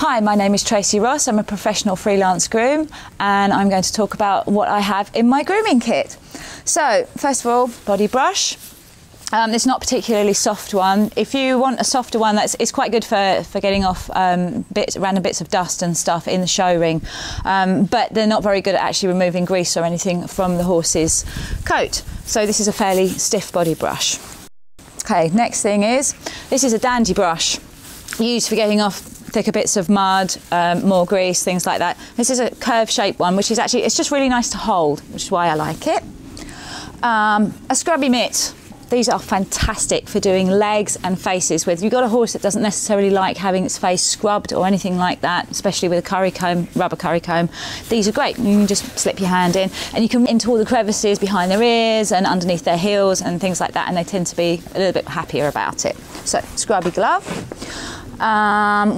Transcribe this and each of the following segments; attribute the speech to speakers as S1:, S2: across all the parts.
S1: Hi, my name is Tracy Ross. I'm a professional freelance groom and I'm going to talk about what I have in my grooming kit. So, first of all, body brush. It's not a particularly soft one. If you want a softer one, it's quite good for getting off random bits of dust and stuff in the show ring, but they're not very good at actually removing grease or anything from the horse's coat. So this is a fairly stiff body brush. Okay, next thing is, this is a dandy brush used for getting off thicker bits of mud, more grease, things like that. This is a curved shaped one, which is actually, it's just really nice to hold, which is why I like it. A scrubby mitt. These are fantastic for doing legs and faces with. You've got a horse that doesn't necessarily like having its face scrubbed or anything like that, especially with a currycomb, rubber currycomb. These are great. You can just slip your hand in and you can into all the crevices behind their ears and underneath their heels and things like that, and they tend to be a little bit happier about it. So, scrubby glove.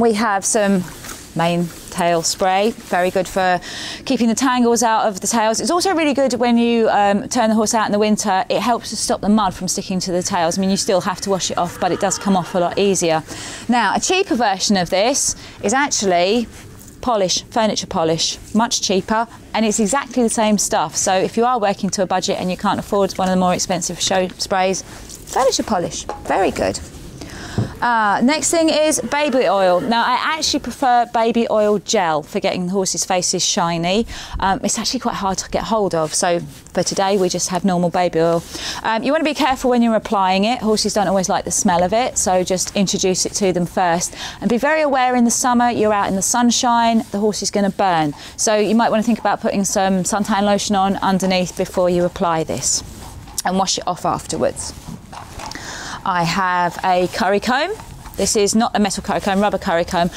S1: We have some mane tail spray, very good for keeping the tangles out of the tails. It's also really good when you turn the horse out in the winter. It helps to stop the mud from sticking to the tails. I mean, you still have to wash it off, but it does come off a lot easier. Now, a cheaper version of this is actually polish, furniture polish, much cheaper, and it's exactly the same stuff. So if you are working to a budget and you can't afford one of the more expensive show sprays, furniture polish, very good. Next thing is baby oil. Now, I actually prefer baby oil gel for getting the horse's faces shiny. It's actually quite hard to get hold of, so for today we just have normal baby oil. You want to be careful when you're applying it. Horses don't always like the smell of it, so just introduce it to them first. And be very aware, in the summer, you're out in the sunshine, the horse is going to burn. So you might want to think about putting some suntan lotion on underneath before you apply this, and wash it off afterwards. I have a currycomb. This is not a metal currycomb, rubber currycomb.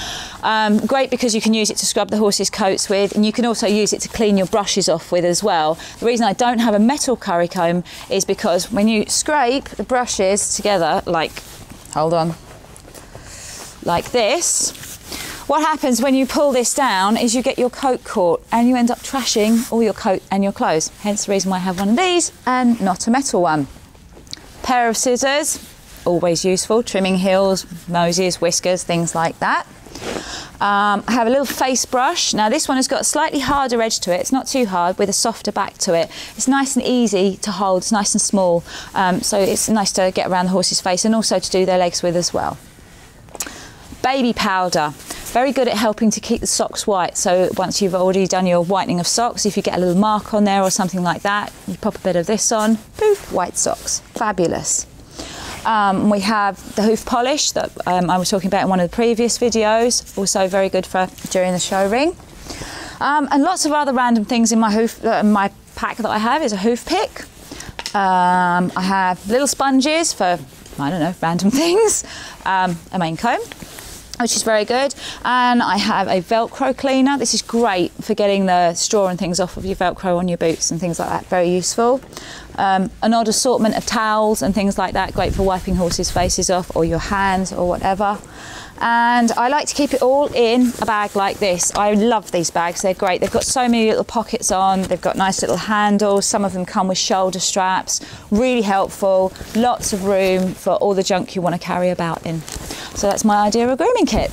S1: Great because you can use it to scrub the horse's coats with, and you can also use it to clean your brushes off with as well. The reason I don't have a metal currycomb is because when you scrape the brushes together, like, hold on, like this, what happens when you pull this down is you get your coat caught and you end up trashing all your coat and your clothes. Hence the reason why I have one of these and not a metal one. Pair of scissors, always useful, trimming heels, noses, whiskers, things like that. I have a little face brush. Now this one has got a slightly harder edge to it. It's not too hard, with a softer back to it. It's nice and easy to hold, it's nice and small. So it's nice to get around the horse's face and also to do their legs with as well. Baby powder. Very good at helping to keep the socks white. So once you've already done your whitening of socks, if you get a little mark on there or something like that, you pop a bit of this on, poof, white socks. Fabulous. We have the hoof polish that I was talking about in one of the previous videos, also very good for during the show ring. And lots of other random things in my my pack that I have is a hoof pick. I have little sponges for, I don't know, random things, a mane comb, which is very good, and I have a Velcro cleaner. This is great for getting the straw and things off of your Velcro on your boots and things like that, very useful. An odd assortment of towels and things like that, great for wiping horses' faces off or your hands or whatever. And I like to keep it all in a bag like this. I love these bags, they're great. They've got so many little pockets on, they've got nice little handles, some of them come with shoulder straps, really helpful, lots of room for all the junk you want to carry about in. So that's my idea of a grooming kit.